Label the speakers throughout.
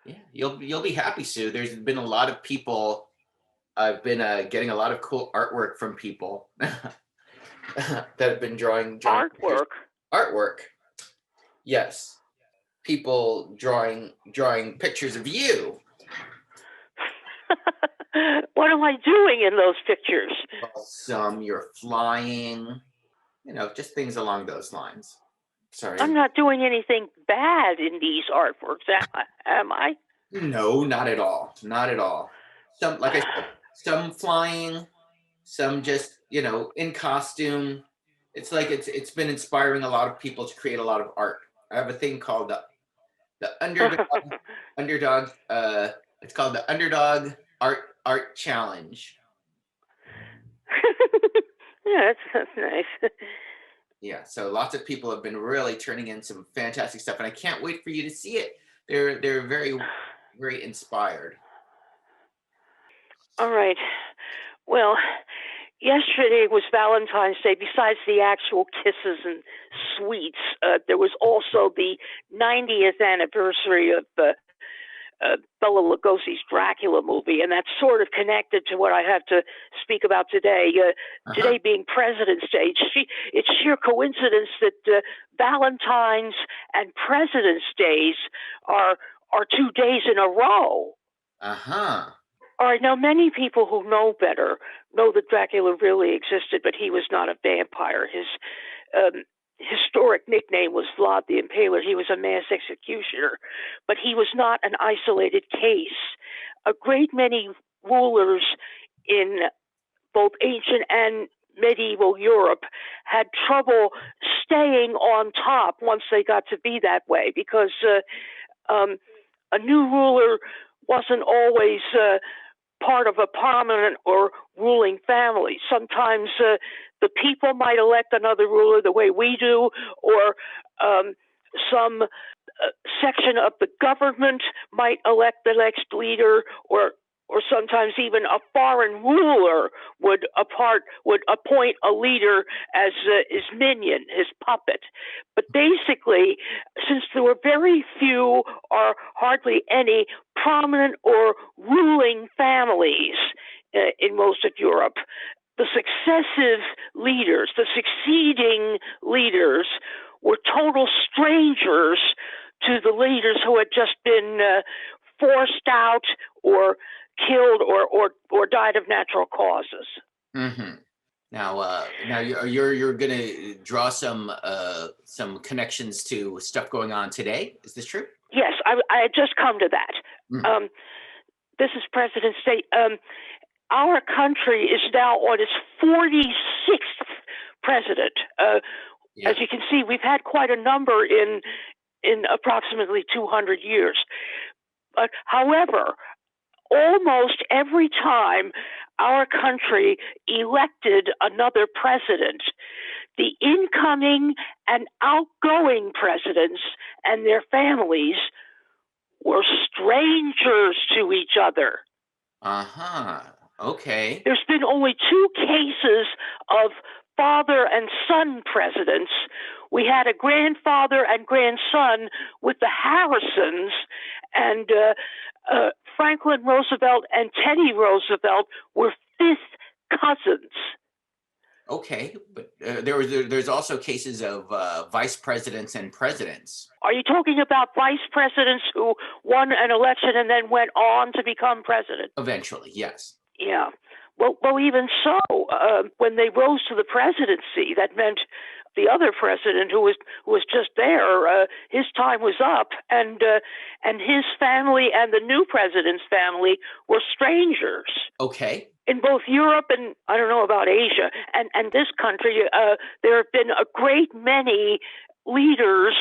Speaker 1: Yeah, you'll be happy, Sue. There's been a lot of people. I've been getting a lot of cool artwork from people that have been drawing pictures.
Speaker 2: Artwork.
Speaker 1: Artwork. Yes, people drawing pictures of you.
Speaker 2: What am I doing in those pictures?
Speaker 1: Well, some you're flying, just things along those lines.
Speaker 2: I'm
Speaker 1: Sorry.
Speaker 2: not doing anything bad in these artworks, am I?
Speaker 1: No, not at all. Not at all. Some, like I said, some flying, some just, in costume. It's like it's been inspiring a lot of people to create a lot of art. I have a thing called the underdog it's called the underdog art challenge.
Speaker 2: Yeah, that's nice.
Speaker 1: Yeah, so lots of people have been really turning in some fantastic stuff, and I can't wait for you to see it. They're very, very inspired.
Speaker 2: All right. Well, yesterday was Valentine's Day. Besides the actual kisses and sweets, there was also the 90th anniversary of Bela Lugosi's Dracula movie, and that's sort of connected to what I have to speak about today.
Speaker 1: Uh-huh.
Speaker 2: Today being President's Day, it's sheer coincidence that Valentine's and President's Days are 2 days in a row.
Speaker 1: Uh-huh.
Speaker 2: All right, now many people who know better know that Dracula really existed, but he was not a vampire. His historic nickname was Vlad the Impaler. He was a mass executioner, but he was not an isolated case. A great many rulers in both ancient and medieval Europe had trouble staying on top once they got to be that way because a new ruler wasn't always part of a prominent or ruling family. Sometimes the people might elect another ruler the way we do, or some section of the government might elect the next leader, or sometimes even a foreign ruler would appoint a leader as his minion, his puppet. But basically, since there were very few or hardly any prominent or ruling families in most of Europe, the successive leaders, the succeeding leaders, were total strangers to the leaders who had just been forced out or killed or died of natural causes.
Speaker 1: Mm-hmm. Now you're gonna draw some connections to stuff going on today. Is this true?
Speaker 2: Yes, I had just come to that.
Speaker 1: Mm.
Speaker 2: This is President's Day. Our country is now on its 46th president.
Speaker 1: Yeah.
Speaker 2: As you can see, we've had quite a number in approximately 200 years. But however, almost every time our country elected another president, the incoming and outgoing presidents and their families were strangers to each other.
Speaker 1: Uh-huh. Okay.
Speaker 2: There's been only 2 cases of father and son presidents. We had a grandfather and grandson with the Harrisons, and Franklin Roosevelt and Teddy Roosevelt were fifth cousins.
Speaker 1: Okay, but there's also cases of vice presidents and presidents.
Speaker 2: Are you talking about vice presidents who won an election and then went on to become president?
Speaker 1: Eventually, yes.
Speaker 2: Yeah. Well, even so, when they rose to the presidency, that meant the other president who was just there, his time was up, and his family and the new president's family were strangers.
Speaker 1: Okay.
Speaker 2: In both Europe and I don't know about Asia and this country, there have been a great many leaders,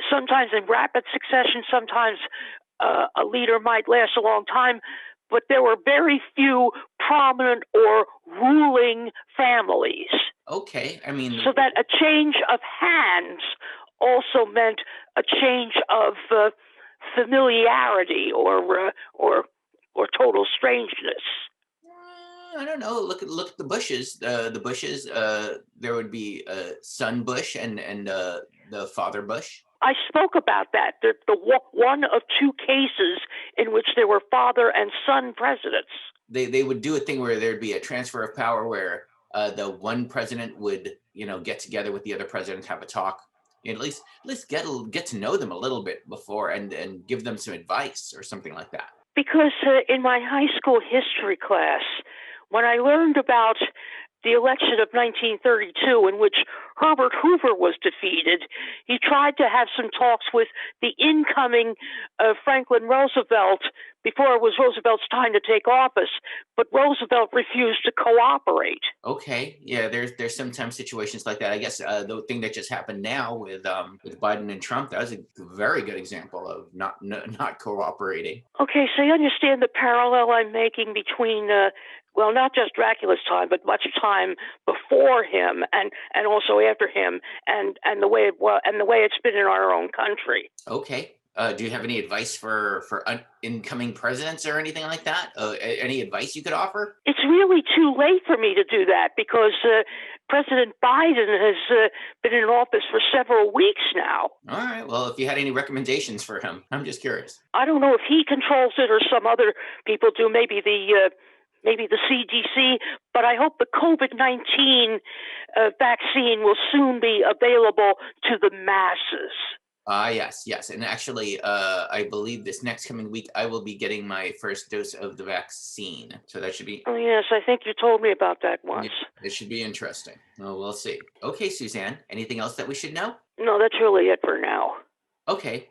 Speaker 2: sometimes in rapid succession, sometimes a leader might last a long time, but there were very few prominent or ruling families.
Speaker 1: Okay, I mean,
Speaker 2: so that a change of hands also meant a change of familiarity or total strangeness.
Speaker 1: I don't know. Look at the Bushes. The Bushes. There would be son Bush and the father Bush.
Speaker 2: I spoke about that. The one of 2 cases there were father and son presidents.
Speaker 1: They would do a thing where there'd be a transfer of power where the one president would, get together with the other president, have a talk, at least get to know them a little bit before, and give them some advice or something like that.
Speaker 2: Because in my high school history class, when I learned about the election of 1932, in which Herbert Hoover was defeated, he tried to have some talks with the incoming Franklin Roosevelt before it was Roosevelt's time to take office, but Roosevelt refused to cooperate.
Speaker 1: Okay, yeah, there's sometimes situations like that. I guess the thing that just happened now with Biden and Trump, that was a very good example of not cooperating.
Speaker 2: Okay, so you understand the parallel I'm making between, well, not just Dracula's time, but much time before him and also after him, and the way it was, and the way it's been in our own country.
Speaker 1: Okay. Do you have any advice for incoming presidents or anything like that? Any advice you could offer?
Speaker 2: It's really too late for me to do that because President Biden has been in office for several weeks now.
Speaker 1: All right. Well, if you had any recommendations for him, I'm just curious.
Speaker 2: I don't know if he controls it or some other people do, maybe the CDC, but I hope the COVID-19 vaccine will soon be available to the masses.
Speaker 1: Yes, yes. And actually, I believe this next coming week, I will be getting my first dose of the vaccine. So that should be,
Speaker 2: Oh, yes, I think you told me about that
Speaker 1: yeah,
Speaker 2: once.
Speaker 1: it should be interesting. Well, we'll see. Okay, Suzanne, anything else that we should know?
Speaker 2: No, that's really it for now.
Speaker 1: Okay.